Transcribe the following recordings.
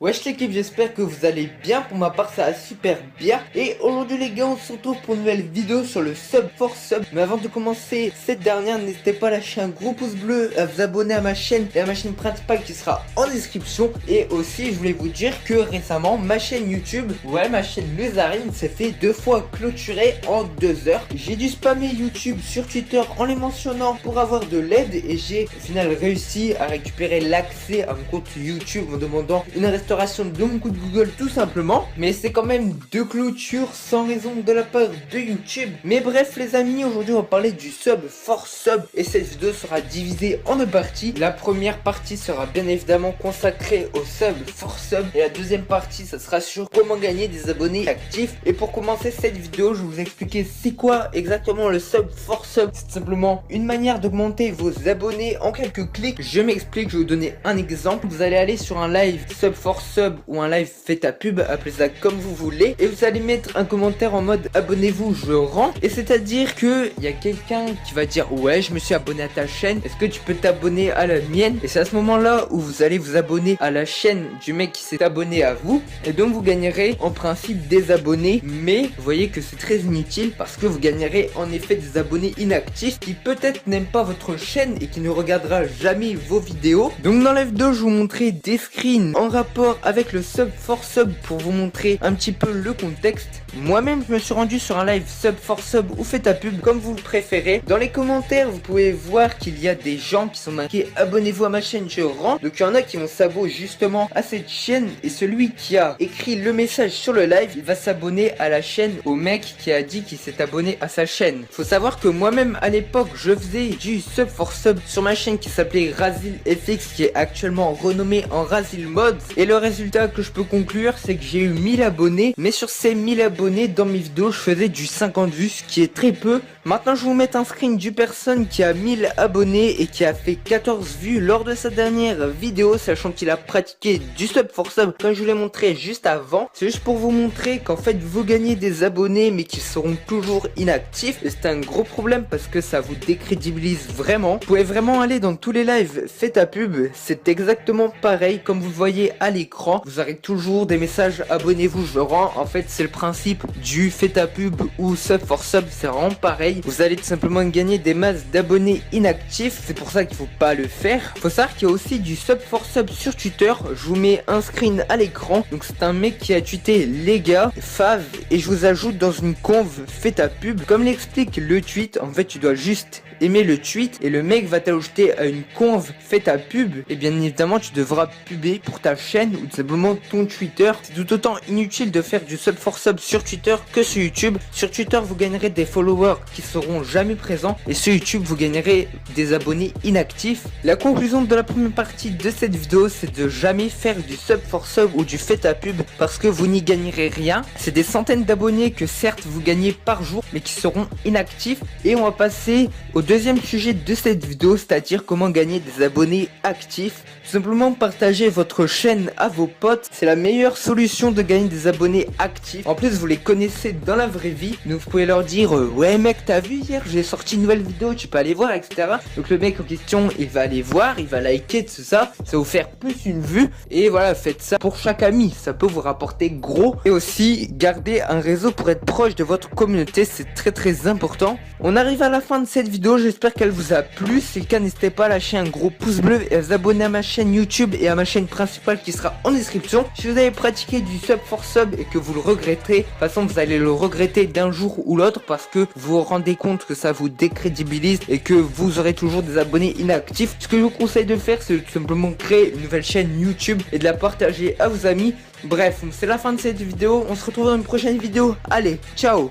Wesh l'équipe, j'espère que vous allez bien. Pour ma part ça va super bien. Et aujourd'hui les gars, on se retrouve pour une nouvelle vidéo sur le sub for sub. Mais avant de commencer cette dernière, n'hésitez pas à lâcher un gros pouce bleu, à vous abonner à ma chaîne et à ma chaîne principale qui sera en description. Et aussi je voulais vous dire que récemment ma chaîne YouTube, ma chaîne Luzarine s'est fait 2 fois clôturer en 2 heures. J'ai dû spammer YouTube sur Twitter en les mentionnant pour avoir de l'aide. Et j'ai au final réussi à récupérer l'accès à mon compte YouTube en demandant une restauration de mon compte Google tout simplement. Mais c'est quand même 2 clôtures sans raison de la part de YouTube. Mais bref les amis, aujourd'hui on va parler du sub for sub. Et cette vidéo sera divisée en 2 parties. La première partie sera bien évidemment consacrée au sub for sub. Et la deuxième partie ça sera sur comment gagner des abonnés actifs. Et pour commencer cette vidéo, je vais vous expliquer c'est quoi exactement le sub for sub. C'est simplement une manière d'augmenter vos abonnés en quelques clics. Je m'explique, je vais vous donner un exemple. Vous allez aller sur un live sub for sub ou un live fait ta pub, appelez ça comme vous voulez, et vous allez mettre un commentaire en mode abonnez-vous je rends. Et c'est à dire que il y a quelqu'un qui va dire ouais je me suis abonné à ta chaîne, est-ce que tu peux t'abonner à la mienne? Et c'est à ce moment là où vous allez vous abonner à la chaîne du mec qui s'est abonné à vous, et donc vous gagnerez en principe des abonnés. Mais vous voyez que c'est très inutile parce que vous gagnerez en effet des abonnés inactifs qui peut-être n'aiment pas votre chaîne et qui ne regardera jamais vos vidéos. Donc dans la vidéo je vous montrer des screens en rapport avec le sub for sub pour vous montrer un petit peu le contexte. Moi-même je me suis rendu sur un live sub for sub ou fait ta pub comme vous le préférez. Dans les commentaires vous pouvez voir qu'il y a des gens qui sont marqués abonnez-vous à ma chaîne je rends. Donc il y en a qui vont s'abonner justement à cette chaîne, et celui qui a écrit le message sur le live il va s'abonner à la chaîne au mec qui a dit qu'il s'est abonné à sa chaîne. Faut savoir que moi-même à l'époque je faisais du sub for sub sur ma chaîne qui s'appelait Razil FX, qui est actuellement renommée en Razil Mods. Et le résultat que je peux conclure c'est que j'ai eu 1000 abonnés, mais sur ces 1000 abonnés dans mes vidéos je faisais du 50 vues, ce qui est très peu. Maintenant je vais vous mettre un screen du personne qui a 1000 abonnés et qui a fait 14 vues lors de sa dernière vidéo, sachant qu'il a pratiqué du sub for sub comme je vous l'ai montré juste avant. C'est juste pour vous montrer qu'en fait vous gagnez des abonnés mais qu'ils seront toujours inactifs, et c'est un gros problème parce que ça vous décrédibilise vraiment. Vous pouvez vraiment aller dans tous les lives faites ta pub, c'est exactement pareil comme vous le voyez à l'écran. Vous aurez toujours des messages abonnez-vous je rends. En fait c'est le principe du fait ta pub ou sub for sub, c'est vraiment pareil. Vous allez tout simplement gagner des masses d'abonnés inactifs, c'est pour ça qu'il faut pas le faire. Faut savoir qu'il y a aussi du sub for sub sur Twitter. Je vous mets un screen à l'écran. Donc c'est un mec qui a tweeté les gars Fav, et je vous ajoute dans une conve fait ta pub. Comme l'explique le tweet, en fait tu dois juste aimer le tweet et le mec va t'ajouter à une conve fait ta pub, et bien évidemment tu devras puber pour ta chaîne ou tout simplement ton Twitter. C'est tout autant inutile de faire du sub for sub sur Twitter que sur YouTube. Sur Twitter vous gagnerez des followers qui seront jamais présents, et sur YouTube vous gagnerez des abonnés inactifs. La conclusion de la première partie de cette vidéo c'est de jamais faire du sub for sub ou du fait ta pub parce que vous n'y gagnerez rien. C'est des centaines d'abonnés que certes vous gagnez par jour mais qui seront inactifs. Et on va passer au deuxième sujet de cette vidéo, c'est-à-dire comment gagner des abonnés actifs. Tout simplement partager votre chaîne à vos potes, c'est la meilleure solution de gagner des abonnés actifs. En plus vous les connaissez dans la vraie vie, donc vous pouvez leur dire ouais mec t'as vu hier j'ai sorti une nouvelle vidéo, tu peux aller voir, etc. Donc le mec en question il va aller voir, il va liker tout ça, ça va vous faire plus une vue. Et voilà, faites ça pour chaque ami, ça peut vous rapporter gros. Et aussi garder un réseau pour être proche de votre communauté, c'est très important. On arrive à la fin de cette vidéo, j'espère qu'elle vous a plu. Si c'est le cas, n'hésitez pas à lâcher un gros pouce bleu et à vous abonner à ma chaîne YouTube et à ma chaîne principale qui sera en description. Si vous avez pratiqué du sub for sub et que vous le regrettez, de toute façon vous allez le regretter d'un jour ou l'autre parce que vous vous rendez compte que ça vous décrédibilise et que vous aurez toujours des abonnés inactifs. Ce que je vous conseille de faire c'est tout simplement créer une nouvelle chaîne YouTube et de la partager à vos amis. Bref, c'est la fin de cette vidéo, on se retrouve dans une prochaine vidéo. Allez, ciao.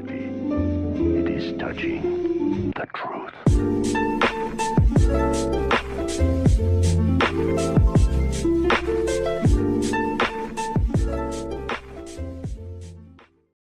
It is touching the truth.